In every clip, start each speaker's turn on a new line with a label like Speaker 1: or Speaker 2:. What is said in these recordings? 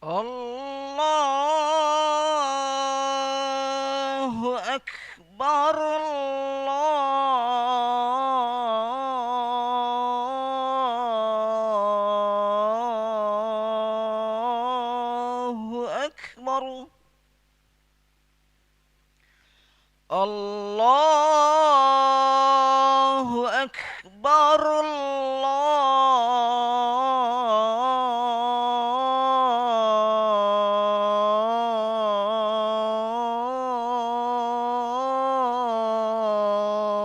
Speaker 1: Allahu Akbar. Allahu Akbar. Allahu Akbar.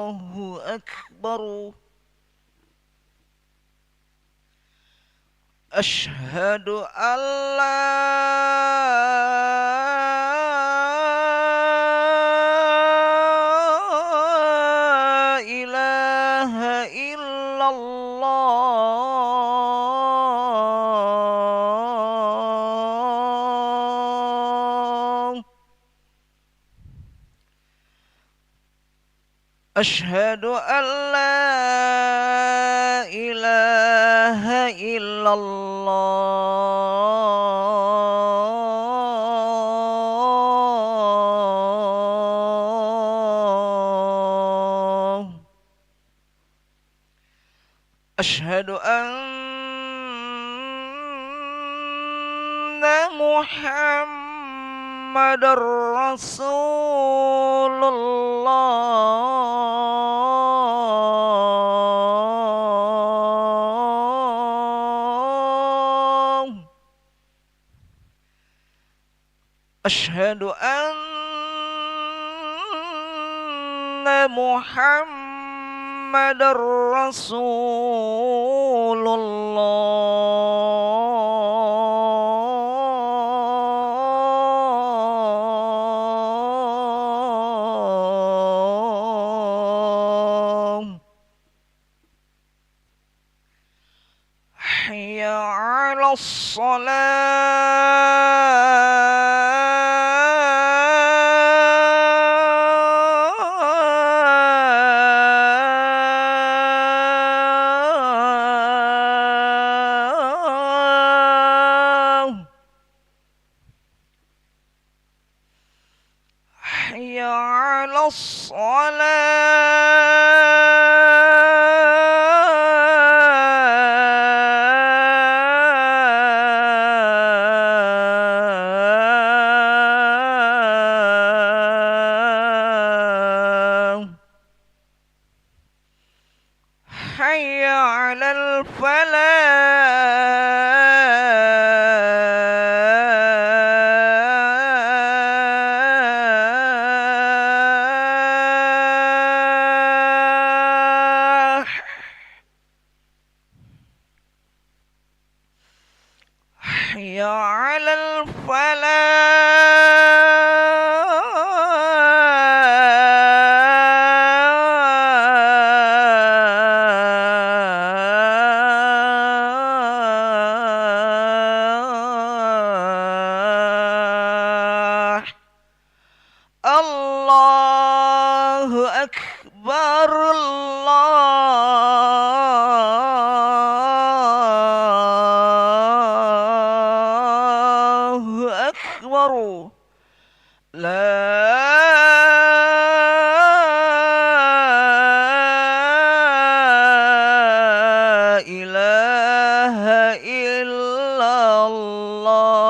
Speaker 1: Allahu Akbar. Asyhadu an la ilaha illallah. أشهد أن لا إله إلا الله. أشهد أن محمد رسول الله. أشهد أن محمد رسول الله. حي على الصلاة. حي على الصلاة. حي على الفلاح. حي على الفلاح. الله أكبر. الله أكبر. لا إله إلا الله.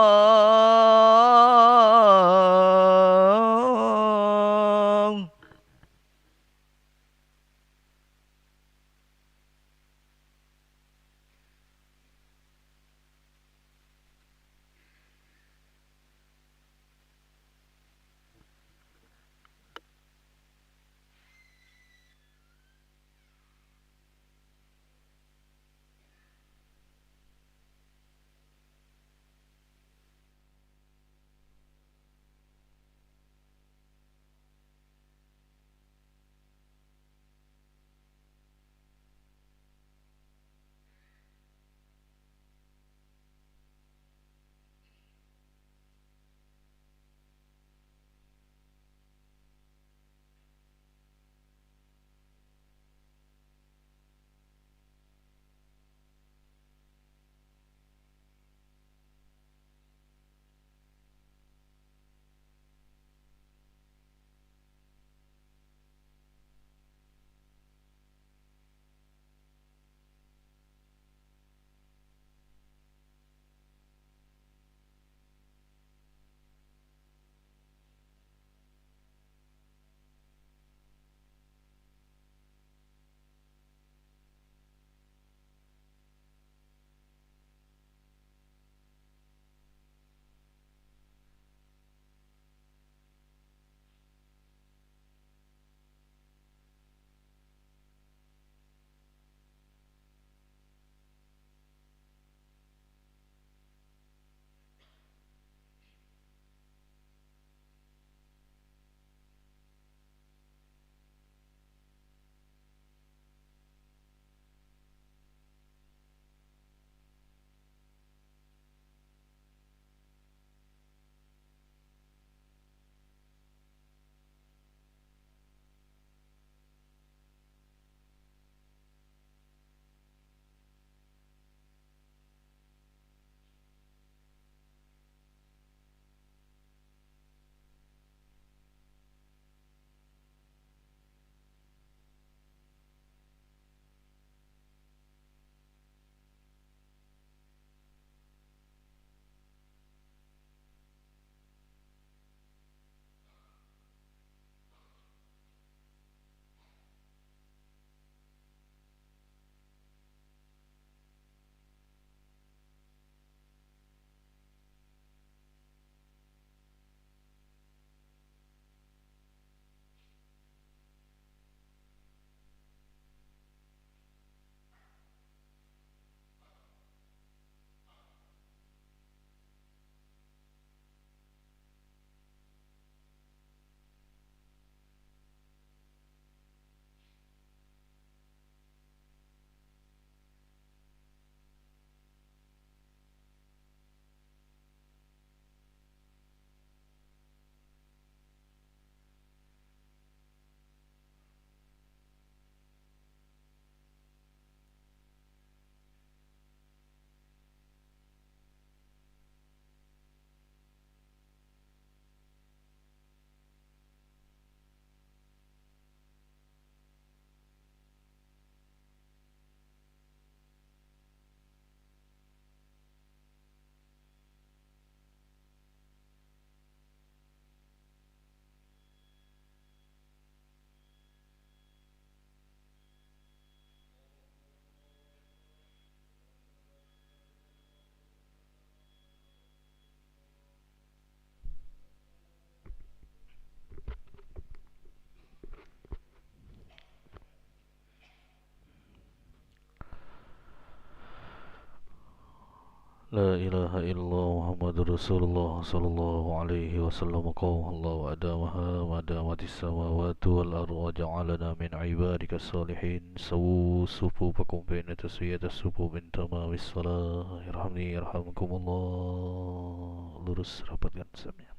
Speaker 2: لا إله إلا الله محمد رسول الله صلى الله عليه وسلم قول الله أدامها ما دامت السماوات والأرض وجعلنا من عبادك الصالحين سووا صفوفكم بين تسوية الصفوف من تمام الصلاة يرحمني يرحمكم الله. Lurus rapatkan samnya.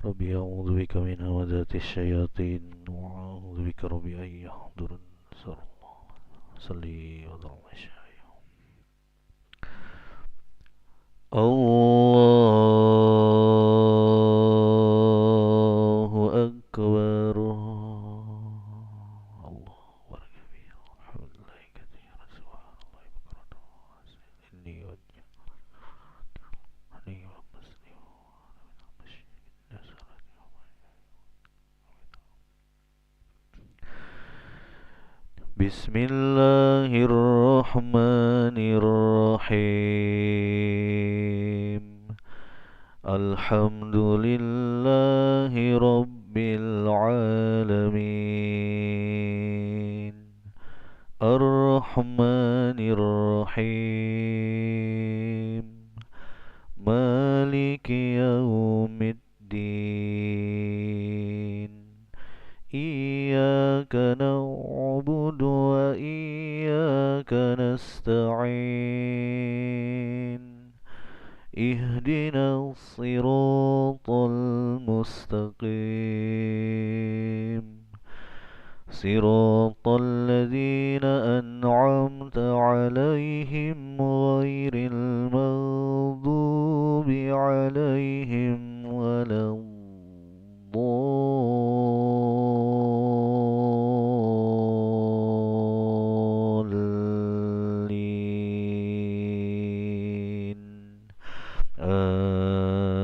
Speaker 2: Rabbi a'udzu bika min hamazati syayatin wa a'udzu bika rabbi an yahdurun. Salli wa sallim. Allahu Akbar. Allahu Akbar. Alhamdulillah katsiran subhanallahi bukratan inni wajhani wa muslim. Bismillahirrahmanirrahim. Alhamdulillahi Rabbil Alamin. Ar-Rahmanir Rahim. Maliki Yaumiddin. Iyyaka na'budu wa iyyaka nasta'in. Ihdinas siratal mustaqim. Siratal ladzina an'amta 'alaihim ghairil maghdubi 'alaihim waladdallin. Amin.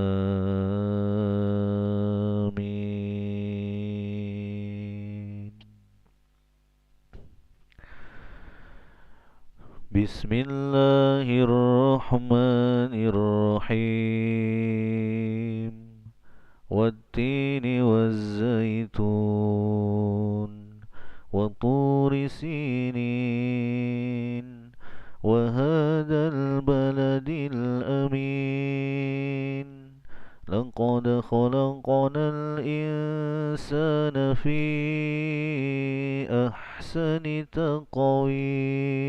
Speaker 2: Bismillahirrahmanirrahim. Wattini wazzaitun wa turi sinin wa hadzal baladil amin. Laqad khalaqnal insana fi ahsani taqwim.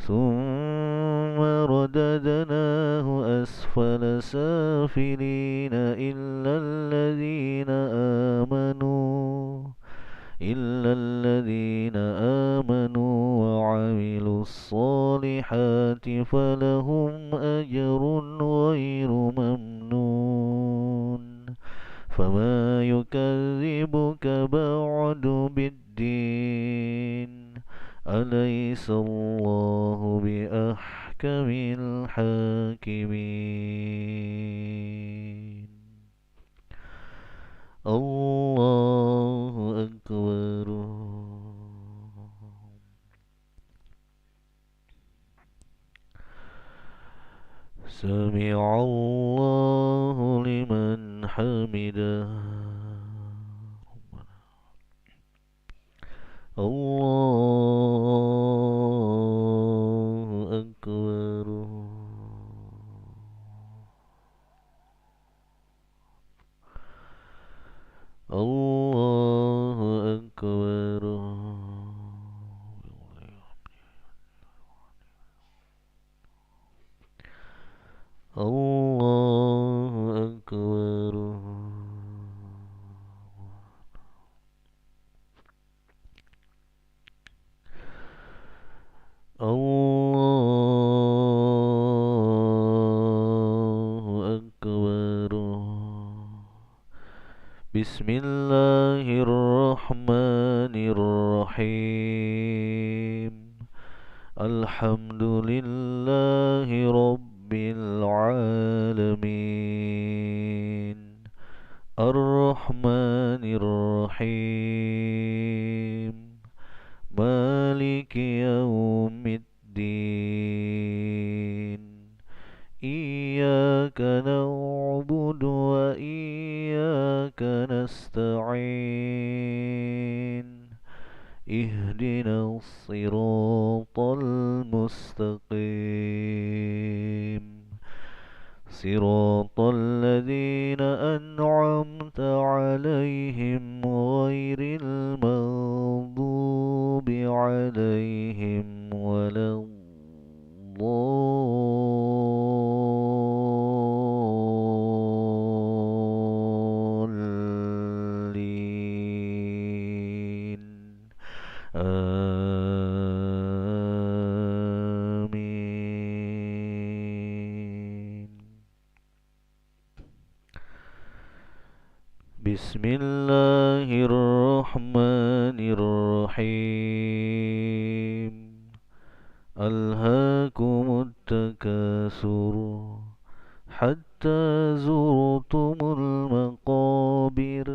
Speaker 2: ثم رددناه أسفل سافلين إلا الذين آمنوا وعملوا الصالحات فلهم أجر غير ممنون. فما يكذبك بعد بالدين. أليس الله بأحكم الحاكمين. الله أكبر. سمع الله لمن حمده. الله أكبر. الله أكبر. الله أكبر. الله أكبر. بسم الله الرحمن الرحيم. الحمد لله رب العالمين. الرحمن الرحيم. مالك يوم الدين. إياك نعبد وإياك نستعين. اهدنا الصراط المستقيم صراط الذين أنعمت عليهم غير المغضوب عليهم ولا الضالين آمين. بسم الله الرحمن الرحيم ألهاكم التكاثر حتى زرتم المقابر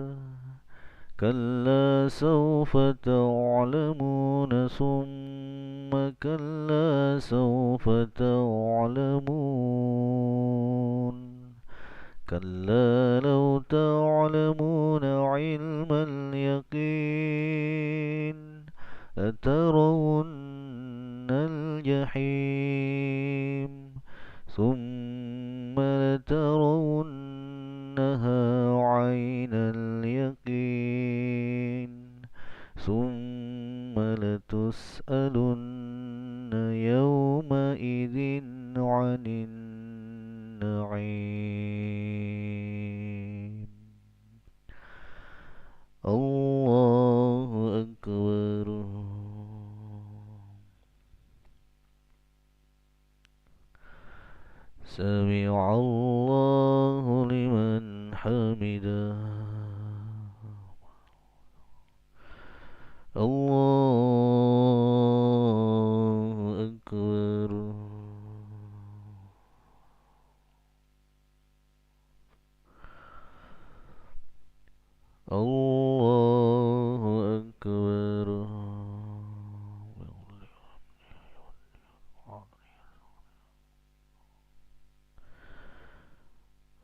Speaker 2: كلا سوف تعلمون ثم كلا سوف تعلمون كلا لو تعلمون علم اليقين لترون الجحيم ثم لترونها عين اليقين ثم لتسألن يومئذ عن النعيم. الله أكبر. سمع الله لمن حمده. الله أكبر. الله أكبر.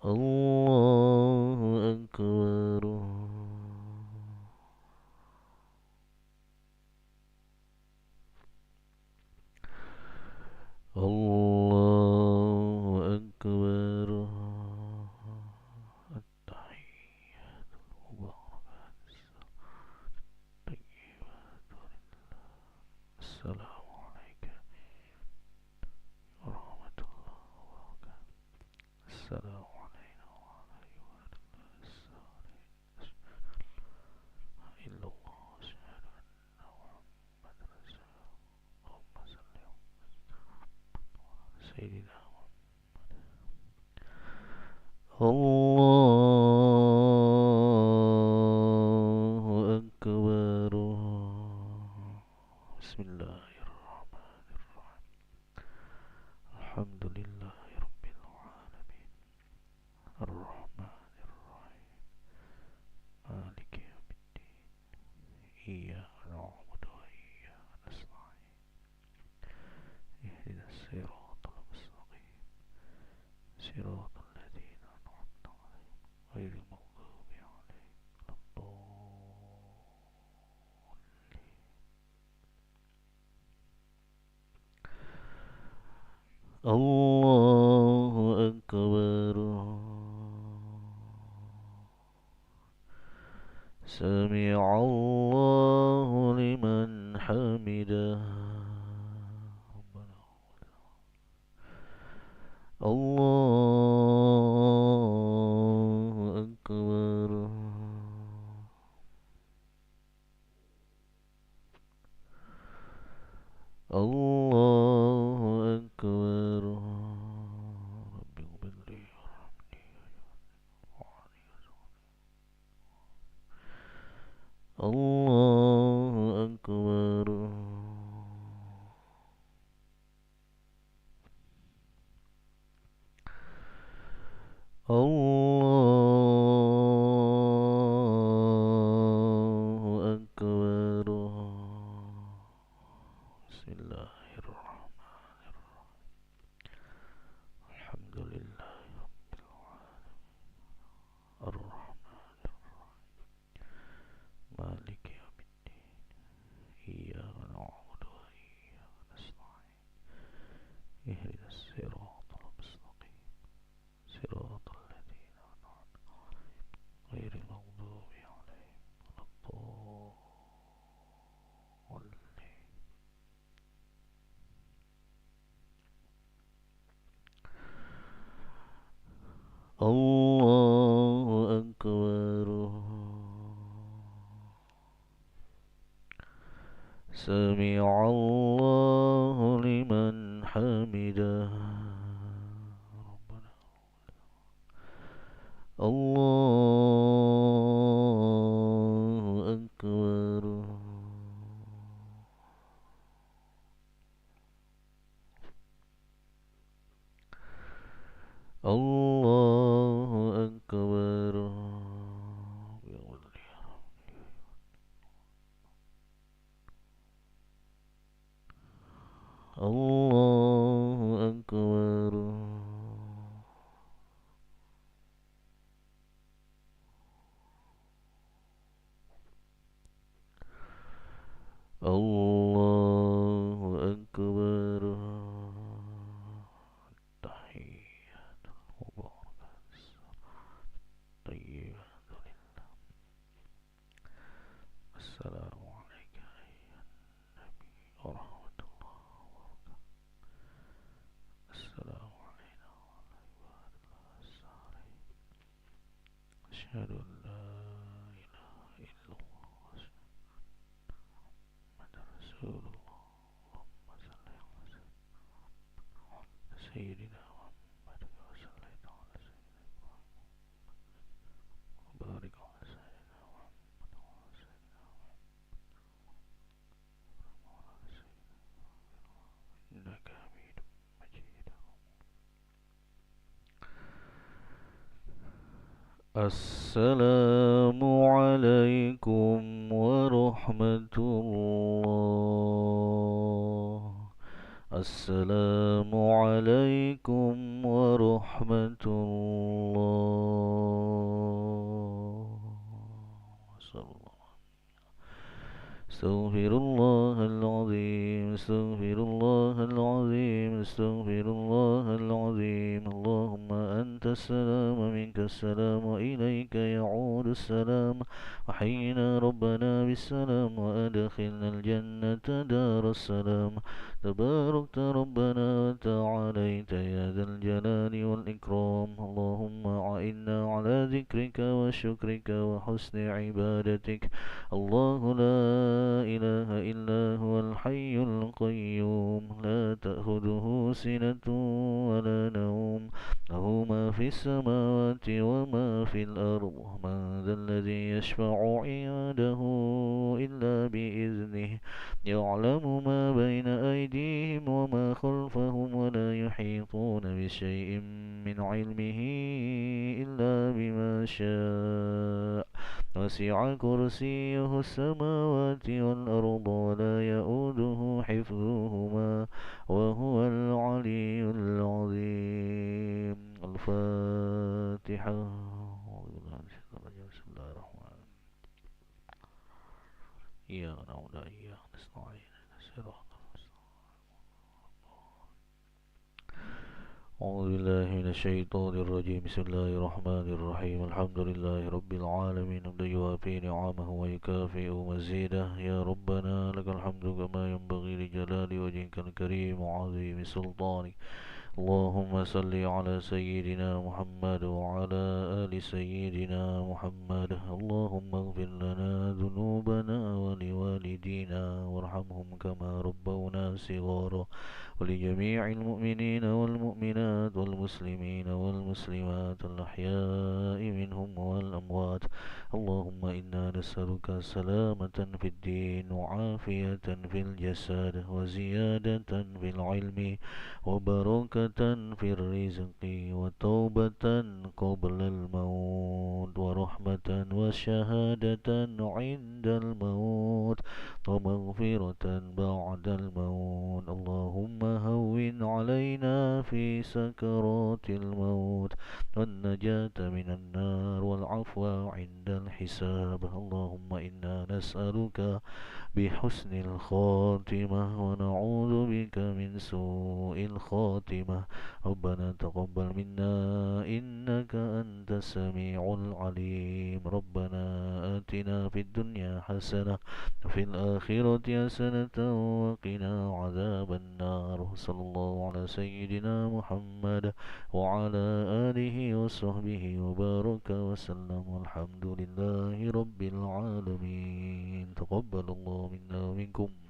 Speaker 2: الله أكبر. الله أكبر. التحيات المباركات الطيبات السلام عليك ورحمة الله وبركاته. السلام علينا وعلى عباد الله الصالحين. إلا الله أشهد أن محمد رسول الله. اللهم صل على سيدنا الله أكبر. بسم الله الرحمن الرحيم الحمد لله رب العالمين الرحمن الرحيم مالك يوم الدين إياك نعبد وإياك نستعين اهدنا الصراط المستقيم صراط الذين أنعمت عليهم غير المغضوب عليهم ولا الضالين. الله أكبر. سمع الله لمن حمده. الله أكبر. الله أكبر. رب اغفر لي وارحمني الله أكبر. الله أكبر. بسم الله الرحمن الرحيم الحمد لله رب العالمين الرحمن الرحيم مالك يوم الدين إياك نعبد وإياك نستعين الله أكبر. سمع الله لمن حمده. الله أكبر. الله أكبر. الله أكبر. الله أكبر. تحيات مباركة طيبة لله. السلام عليك أيها النبي ورحمة الله وبركاته. السلام علينا وعلى عباد الله الصالحين. أشهد أن لا إله إلا الله محمد رسول الله. اللهم صل على سيدنا محمد وسلم على سيدنا وبارك على سيدنا محمد وعلى سيدنا وعلى سيدنا إنك حميد مجيد. السلام عليكم ورحمة الله. السلام عليكم ورحمة الله. استغفر الله العظيم. استغفر الله العظيم. استغفر الله العظيم. اللهم أنت السلام منك السلام وإليك يعود السلام. وحينا ربنا بالسلام وأدخلنا الجنة دار السلام. تباركت ربنا وتعاليت يا ذا الجلال والإكرام. اللهم أعنا على ذكرك وشكرك وحسن عبادتك. الله لا إله إلا هو الحي القيوم لا تأخذه سنة ولا نوم. له ما في السماوات وما في الأرض. من ذا الذي يشفع عنده إلا بإذنه. يعلم ما بين أيديهم وما خلفهم ولا يحيطون بشيء من علمه إلا بما شاء. وسع كرسيه السماوات والأرض ولا يؤوده حفظهما وهو العلي العظيم. الفاتحة. بسم الله الرحمن الرحيم. إياك نعبد وإياك نستعين. صراط أعوذ بالله من الشيطان الرجيم. بسم الله الرحمن الرحيم. الحمد لله رب العالمين حمدا يوافي نعمه ويكافئ مزيده. يا ربنا لك الحمد كما ينبغي لجلال وجهك الكريم وعظيم سلطانك. اللهم صل على سيدنا محمد وعلى آل سيدنا محمد. اللهم اغفر لنا ذنوبنا ولوالدينا وارحمهم كما ربونا صغارا. ولجميع المؤمنين والمؤمنات والمسلمين والمسلمات الأحياء منهم والأموات. اللهم إنا نسألك سلامة في الدين وعافية في الجسد وزيادة في العلم وبركة في الرزق وتوبة قبل الموت ورحمة وشهادة عند الموت ومغفرة بعد الموت. اللهم هون علينا في سكرات الموت والنجاة من النار والعفو عند الحساب. اللهم إنا نسألك بحسن الخاتمة ونعوذ بك من سوء الخاتمة. ربنا تقبل منا إنك أنت السميع العليم. ربنا آتنا في الدنيا حسنة وفي الآخرة حسنة وقنا عذاب النار. صلى الله على سيدنا محمد وعلى آله وصحبه وبارك وسلم والحمد لله رب العالمين. تقبل الله منا ومنكم.